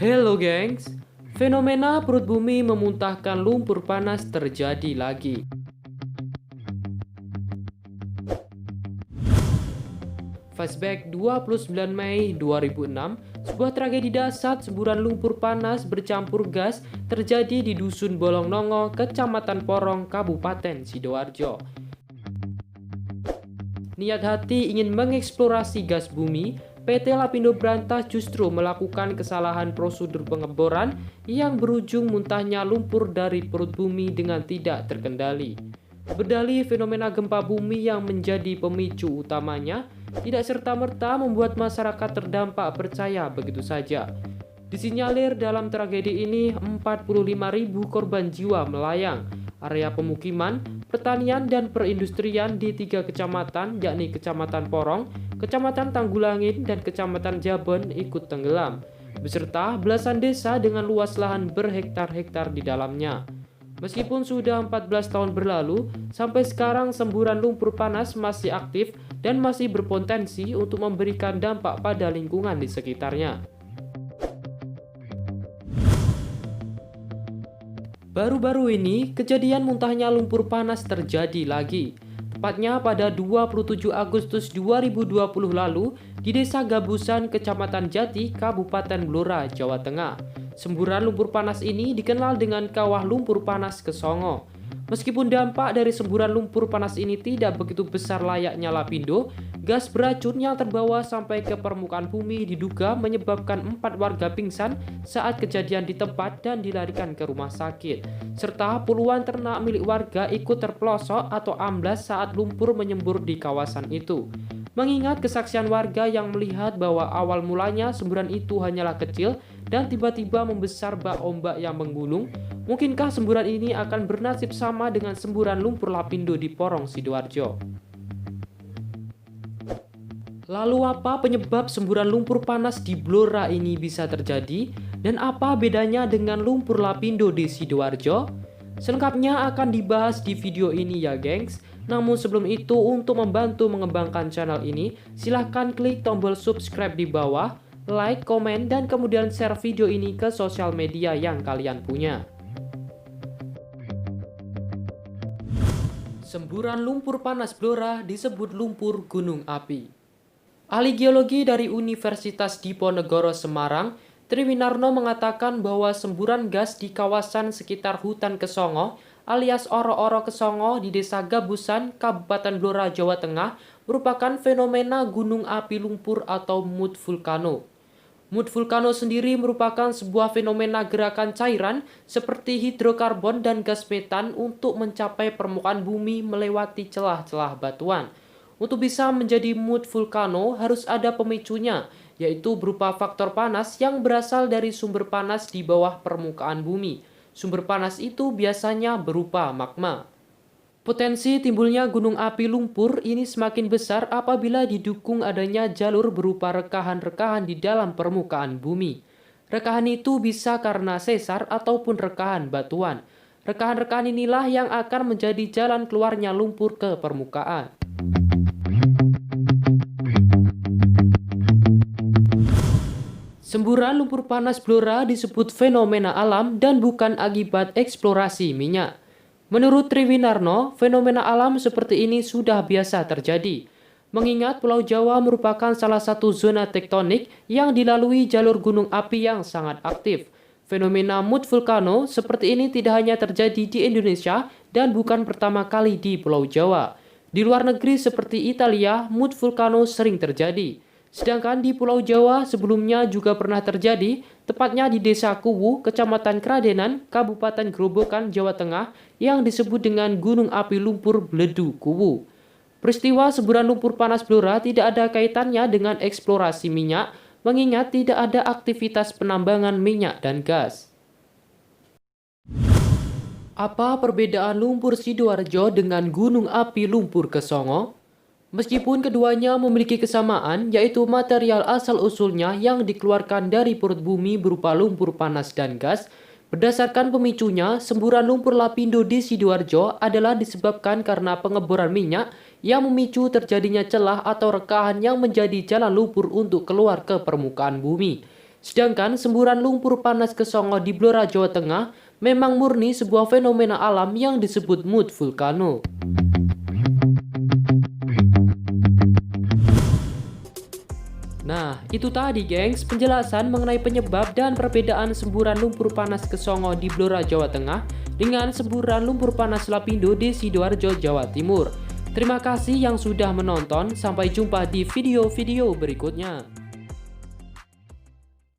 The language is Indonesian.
Hello gengs, fenomena perut bumi memuntahkan lumpur panas terjadi lagi. Flashback 29 Mei 2006, sebuah tragedi dahsyat semburan lumpur panas bercampur gas terjadi di Dusun Bolongnongo, Kecamatan Porong, Kabupaten Sidoarjo. Niat hati ingin mengeksplorasi gas bumi, PT Lapindo Brantas justru melakukan kesalahan prosedur pengeboran yang berujung muntahnya lumpur dari perut bumi dengan tidak terkendali. Berdalih fenomena gempa bumi yang menjadi pemicu utamanya, tidak serta-merta membuat masyarakat terdampak percaya begitu saja. Disinyalir dalam tragedi ini 45.000 korban jiwa melayang. Area pemukiman, pertanian, dan perindustrian di 3 kecamatan, yakni Kecamatan Porong, Kecamatan Tanggulangin, dan Kecamatan Jabon ikut tenggelam, beserta belasan desa dengan luas lahan berhektar-hektar di dalamnya. Meskipun sudah 14 tahun berlalu, sampai sekarang semburan lumpur panas masih aktif dan masih berpotensi untuk memberikan dampak pada lingkungan di sekitarnya. Baru-baru ini, kejadian muntahnya lumpur panas terjadi lagi. Tepatnya pada 27 Agustus 2020 lalu di Desa Gabusan, Kecamatan Jati, Kabupaten Blora, Jawa Tengah. Semburan lumpur panas ini dikenal dengan kawah lumpur panas Kesongo. Meskipun dampak dari semburan lumpur panas ini tidak begitu besar layaknya Lapindo, gas beracun yang terbawa sampai ke permukaan bumi diduga menyebabkan 4 warga pingsan saat kejadian di tempat dan dilarikan ke rumah sakit. Serta puluhan ternak milik warga ikut terpelosok atau amblas saat lumpur menyembur di kawasan itu. Mengingat kesaksian warga yang melihat bahwa awal mulanya semburan itu hanyalah kecil dan tiba-tiba membesar bak ombak yang menggulung, mungkinkah semburan ini akan bernasib sama dengan semburan lumpur Lapindo di Porong, Sidoarjo? Lalu apa penyebab semburan lumpur panas di Blora ini bisa terjadi? Dan apa bedanya dengan lumpur Lapindo di Sidoarjo? Selengkapnya akan dibahas di video ini ya gengs. Namun sebelum itu, untuk membantu mengembangkan channel ini, silahkan klik tombol subscribe di bawah, like, komen, dan kemudian share video ini ke sosial media yang kalian punya. Semburan lumpur panas Blora disebut lumpur gunung api. Ahli geologi dari Universitas Diponegoro Semarang, Triwinarno mengatakan bahwa semburan gas di kawasan sekitar hutan Kesongo alias Oro-Oro Kesongo di Desa Gabusan, Kabupaten Blora, Jawa Tengah merupakan fenomena gunung api lumpur atau mud vulcano. Mud vulcano sendiri merupakan sebuah fenomena gerakan cairan seperti hidrokarbon dan gas metan untuk mencapai permukaan bumi melewati celah-celah batuan. Untuk bisa menjadi mud vulcano harus ada pemicunya, yaitu berupa faktor panas yang berasal dari sumber panas di bawah permukaan bumi. Sumber panas itu biasanya berupa magma. Potensi timbulnya gunung api lumpur ini semakin besar apabila didukung adanya jalur berupa rekahan-rekahan di dalam permukaan bumi. Rekahan itu bisa karena sesar ataupun rekahan batuan. Rekahan-rekahan inilah yang akan menjadi jalan keluarnya lumpur ke permukaan. Semburan lumpur panas Blora disebut fenomena alam dan bukan akibat eksplorasi minyak. Menurut Triwinarno, fenomena alam seperti ini sudah biasa terjadi. Mengingat Pulau Jawa merupakan salah satu zona tektonik yang dilalui jalur gunung api yang sangat aktif. Fenomena mud vulcano seperti ini tidak hanya terjadi di Indonesia dan bukan pertama kali di Pulau Jawa. Di luar negeri seperti Italia, mud vulcano sering terjadi. Sedangkan di Pulau Jawa sebelumnya juga pernah terjadi, tepatnya di Desa Kuwu, Kecamatan Kradenan, Kabupaten Grobogan, Jawa Tengah, yang disebut dengan Gunung Api Lumpur Bledu Kuwu. Peristiwa semburan lumpur panas Blora tidak ada kaitannya dengan eksplorasi minyak, mengingat tidak ada aktivitas penambangan minyak dan gas. Apa perbedaan lumpur Sidoarjo dengan Gunung Api Lumpur Kesongo? Meskipun keduanya memiliki kesamaan, yaitu material asal-usulnya yang dikeluarkan dari perut bumi berupa lumpur panas dan gas, berdasarkan pemicunya, semburan lumpur Lapindo di Sidoarjo adalah disebabkan karena pengeboran minyak yang memicu terjadinya celah atau rekahan yang menjadi jalan lumpur untuk keluar ke permukaan bumi. Sedangkan semburan lumpur panas ke Songo di Blora, Jawa Tengah memang murni sebuah fenomena alam yang disebut mood vulkano. Nah, itu tadi gengs penjelasan mengenai penyebab dan perbedaan semburan lumpur panas ke Songo di Blora, Jawa Tengah dengan semburan lumpur panas Lapindo di Sidoarjo, Jawa Timur. Terima kasih yang sudah menonton, sampai jumpa di video-video berikutnya.